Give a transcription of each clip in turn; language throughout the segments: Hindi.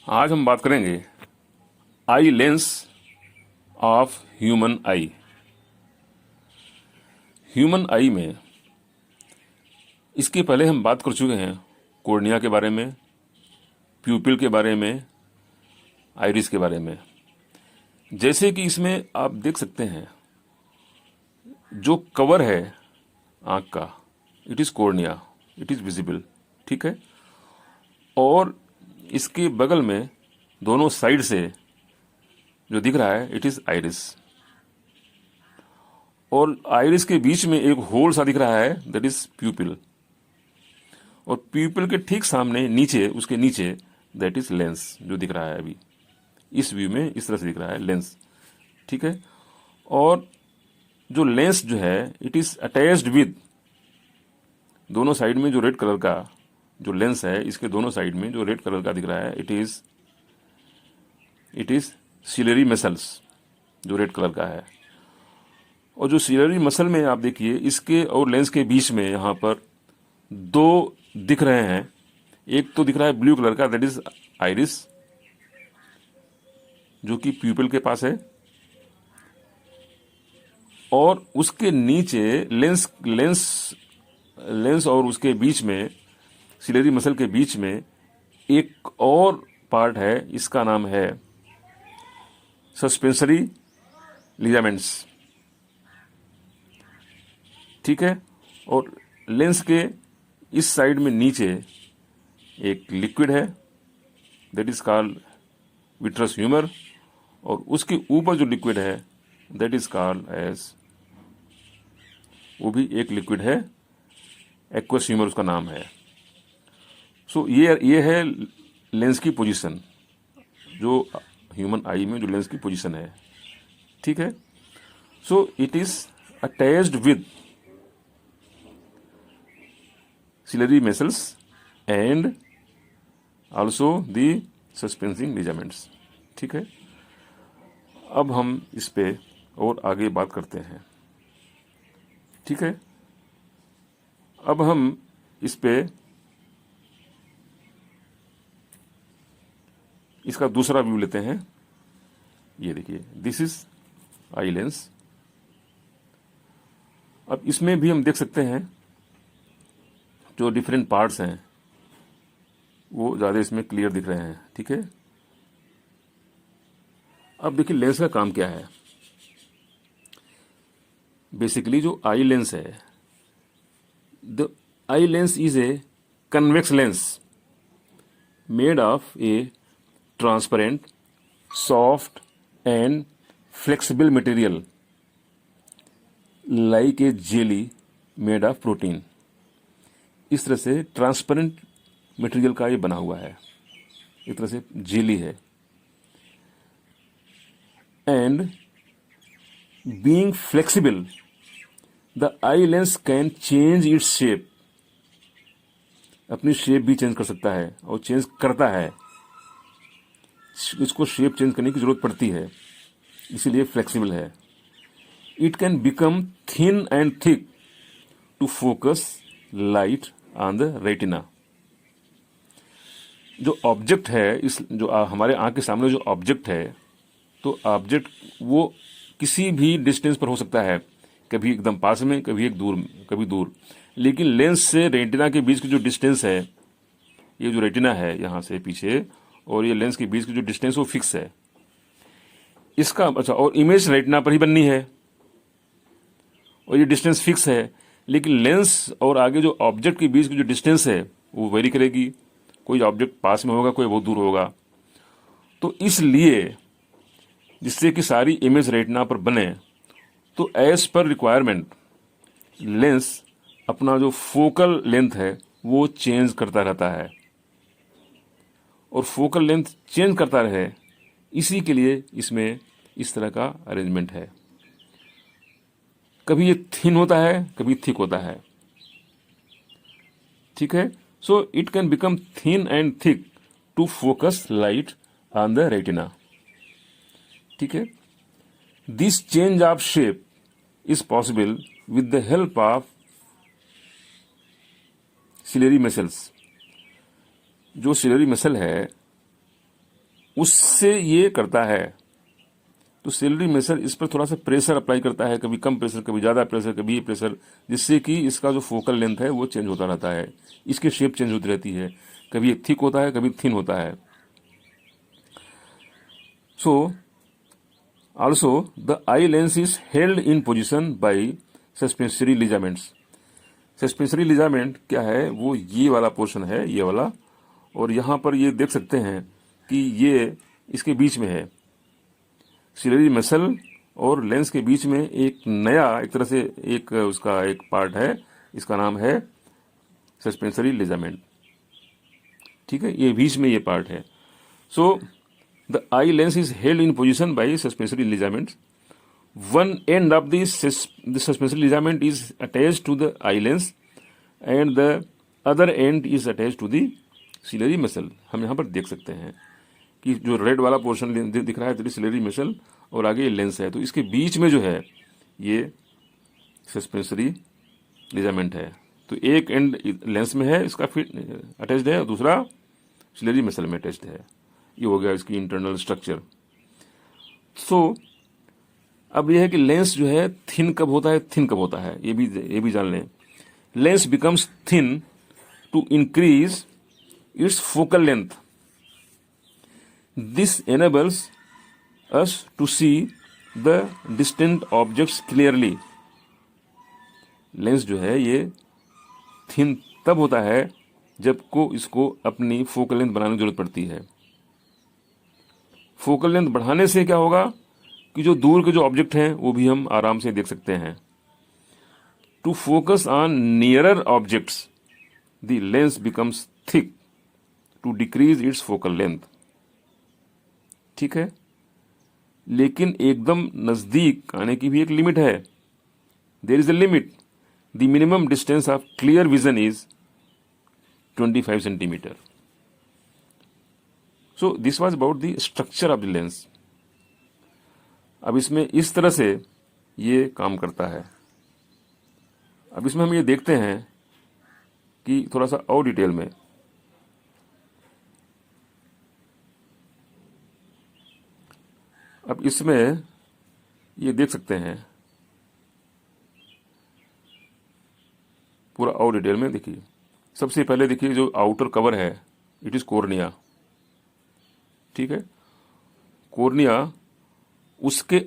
आज हम बात करेंगे eye lens of human I. Human आई में इसके पहले हम बात कर चुके हैं कॉर्निया के बारे में, प्यूपिल के बारे में, आइरिस के बारे में। जैसे कि इसमें आप देख सकते हैं जो कवर है आंख का, it is cornea, it is visible, ठीक है। और इसके बगल में दोनों साइड से जो दिख रहा है इट इज़ आइरिस। और आइरिस के बीच में एक होल सा दिख रहा है, दैट इज प्यूपिल। और प्यूपिल के ठीक सामने नीचे, उसके नीचे दैट इज लेंस, जो दिख रहा है अभी इस व्यू में इस तरह से दिख रहा है लेंस, ठीक है। और जो लेंस जो है इट इज अटैच्ड विद, दोनों साइड में जो रेड कलर का जो लेंस है, इसके दोनों साइड में जो रेड कलर का दिख रहा है इट इज सिलरी मसल्स, जो रेड कलर का है। और जो सिलरी मसल में आप देखिए इसके और लेंस के बीच में यहाँ पर दो दिख रहे हैं। एक तो दिख रहा है ब्लू कलर का, दैट इज आइरिस, जो कि प्यूपिल के पास है। और उसके नीचे लेंस और उसके बीच में सिलरी मसल के बीच में एक और पार्ट है, इसका नाम है सस्पेंसरी लिगामेंट्स, ठीक है। और लेंस के इस साइड में नीचे एक लिक्विड है, that is called vitreous humour. और उसके ऊपर जो लिक्विड है दैट इज कॉल्ड एज, वो भी एक लिक्विड है, एक्वस ह्यूमर उसका नाम है। सो ये है लेंस की पोजीशन, जो ह्यूमन आई में जो लेंस की पोजीशन है, ठीक है। So it is attached with ciliary muscles and also the suspensory ligaments, ठीक है। अब हम इस पे और आगे बात करते हैं, ठीक है। अब हम इस पे इसका दूसरा व्यू लेते हैं। ये देखिए, दिस इज आई लेंस। अब इसमें भी हम देख सकते हैं जो डिफरेंट पार्ट्स हैं वो ज़्यादा इसमें क्लियर दिख रहे हैं, ठीक है। अब देखिए लेंस का काम क्या है। बेसिकली जो आई लेंस है, the eye lens is a convex lens made of A transparent, soft and flexible material like a jelly made of protein. इस तरह से ट्रांसपेरेंट मटेरियल का ये बना हुआ है, एक तरह से जेली है। And being flexible, the eye lens can change its shape, अपनी शेप भी चेंज कर सकता है और चेंज करता है। इसको शेप चेंज करने की जरूरत पड़ती है, इसीलिए फ्लेक्सिबल है। It can become thin and thick to focus light on the retina. जो ऑब्जेक्ट है, इस जो हमारे आंख के सामने जो ऑब्जेक्ट है, तो ऑब्जेक्ट वो किसी भी डिस्टेंस पर हो सकता है, कभी एकदम पास में, कभी कभी दूर। लेकिन लेंस से रेटिना के बीच की जो डिस्टेंस है, ये जो रेटिना है यहाँ से पीछे और ये लेंस के बीच की जो डिस्टेंस वो फिक्स है इसका। अच्छा, और इमेज रेटिना पर ही बननी है और ये डिस्टेंस फिक्स है। लेकिन लेंस और आगे जो ऑब्जेक्ट के बीच की जो डिस्टेंस है वो वेरी करेगी, कोई ऑब्जेक्ट पास में होगा, कोई बहुत दूर होगा। तो इसलिए जिससे कि सारी इमेज रेटिना पर बने, तो एज पर रिक्वायरमेंट लेंस अपना जो फोकल लेंथ है वो चेंज करता रहता है। और फोकल लेंथ चेंज करता रहे, इसी के लिए इसमें इस तरह का अरेंजमेंट है। कभी ये थिन होता है, कभी थिक होता है, ठीक है। So it can become thin and thick to focus light on the retina, ठीक है। This change of shape is possible with the help of ciliary muscles. जो सिलरी मसल है उससे ये करता है। तो सिलेरी मसल इस पर थोड़ा सा प्रेशर अप्लाई करता है, कभी कम प्रेशर, कभी ज़्यादा प्रेशर, कभी ये प्रेशर, जिससे कि इसका जो फोकल लेंथ है वो चेंज होता रहता है, इसकी शेप चेंज होती रहती है, कभी ये थिक होता है, कभी थिन होता है। So also the eye lens is held in position by suspensory ligaments. Suspensory ligament क्या है, वो ये वाला पोर्शन है, ये वाला, और यहाँ पर ये देख सकते हैं कि ये इसके बीच में है। सिलेरी मसल और लेंस के बीच में एक नया, एक तरह से एक उसका एक पार्ट है, इसका नाम है सस्पेंसरी लिगामेंट। ठीक है, ये बीच में ये पार्ट है। So the eye lens is held in position by suspensory ligament. One end of the suspensory ligament is attach to the eye lens and the other end is attach to the ciliary muscle. हम यहाँ पर देख सकते हैं कि जो रेड वाला पोर्शन दिख रहा है तो सिलेरी मसल, और आगे ये लेंस है, तो इसके बीच में जो है ये सस्पेंसरी लिगामेंट है। तो एक एंड लेंस में है, इसका फिट अटैच्ड है, और दूसरा सिलेरी मसल में अटैच्ड है। ये हो गया इसकी इंटरनल स्ट्रक्चर। सो अब यह है कि लेंस जो है थिन कब होता है, थिन कब होता है, ये भी जान लें। Lens becomes thin to increase its focal length. This enables us to see the distant objects clearly. Lens जो है ये थिन तब होता है जब को इसको अपनी फोकल लेंथ बनाने की जरूरत पड़ती है। फोकल लेंथ बढ़ाने से क्या होगा कि जो दूर के जो ऑब्जेक्ट हैं वो भी हम आराम से देख सकते हैं। To focus on nearer objects the lens becomes thick to decrease its focal length. ठीक है, लेकिन एकदम नजदीक आने की भी एक लिमिट है। There is a limit. The minimum distance of clear vision is 25 centimetre. So this was about the structure of the lens. अब इसमें इस तरह से ये काम करता है। अब इसमें हम ये देखते हैं कि थोड़ा सा और डिटेल में, अब इसमें ये देख सकते हैं पूरा और डिटेल में। देखिए, सबसे पहले देखिए जो आउटर कवर है, इट इज कॉर्निया। ठीक है, कॉर्निया, उसके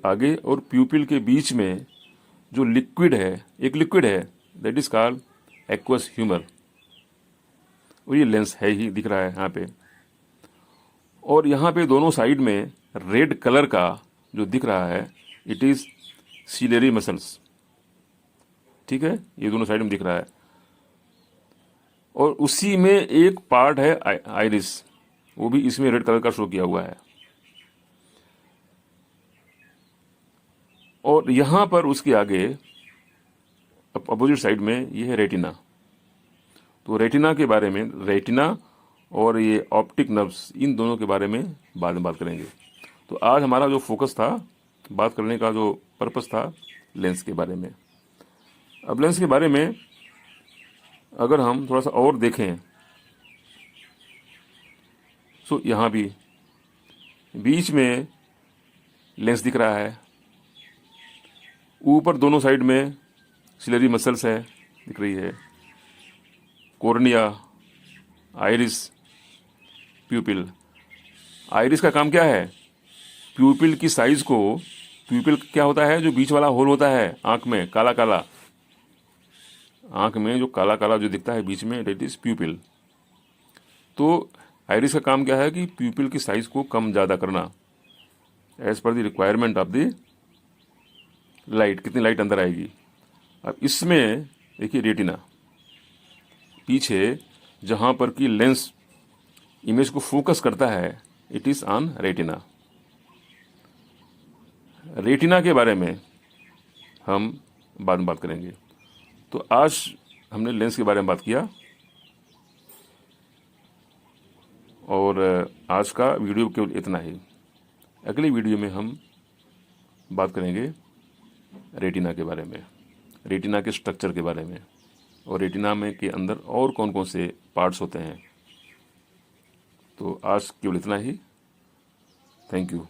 आगे और प्यूपिल के बीच में जो लिक्विड है, एक लिक्विड है, that is called aqueous humour, और ये लेंस है ही, दिख रहा है यहाँ पे। और यहाँ पे दोनों साइड में रेड कलर का जो दिख रहा है, इट इज सिलेरी मसल्स। ठीक है, ये दोनों साइड में दिख रहा है, और उसी में एक पार्ट है आइरिस, वो भी इसमें रेड कलर का शो किया हुआ है। और यहां पर उसके आगे अपोजिट साइड में ये है रेटिना। तो रेटिना के बारे में, रेटिना और ये ऑप्टिक नर्व्स, इन दोनों के बारे में बाद में बात करेंगे। तो आज हमारा जो फोकस था, बात करने का जो पर्पस था, लेंस के बारे में। अब लेंस के बारे में अगर हम थोड़ा सा और देखें, सो यहाँ भी बीच में लेंस दिख रहा है, ऊपर दोनों साइड में सिलेरी मसल्स है, दिख रही है, कॉर्निया, आइरिस, प्यूपिल। आइरिस का काम क्या है, प्यूपिल की साइज को, प्यूपिल क्या होता है, जो बीच वाला होल होता है आंख में, काला काला, आंख में जो काला काला जो दिखता है बीच में, डेट इज प्यूपिल। तो आइरिस का काम क्या है कि प्यूपिल की साइज को कम ज़्यादा करना, as per the requirement of the light, कितनी लाइट अंदर आएगी। अब इसमें देखिए रेटिना, पीछे जहाँ पर कि लेंस इमेज को फोकस करता है, it is on retina. Retina के बारे में हम बाद में बात करेंगे। तो आज हमने लेंस के बारे में बात किया, और आज का वीडियो केवल इतना ही। अगली वीडियो में हम बात करेंगे रेटिना के बारे में, रेटिना के स्ट्रक्चर के बारे में, और रेटिना में के अंदर और कौन कौन से पार्ट्स होते हैं। तो आज केवल इतना ही। Thank you.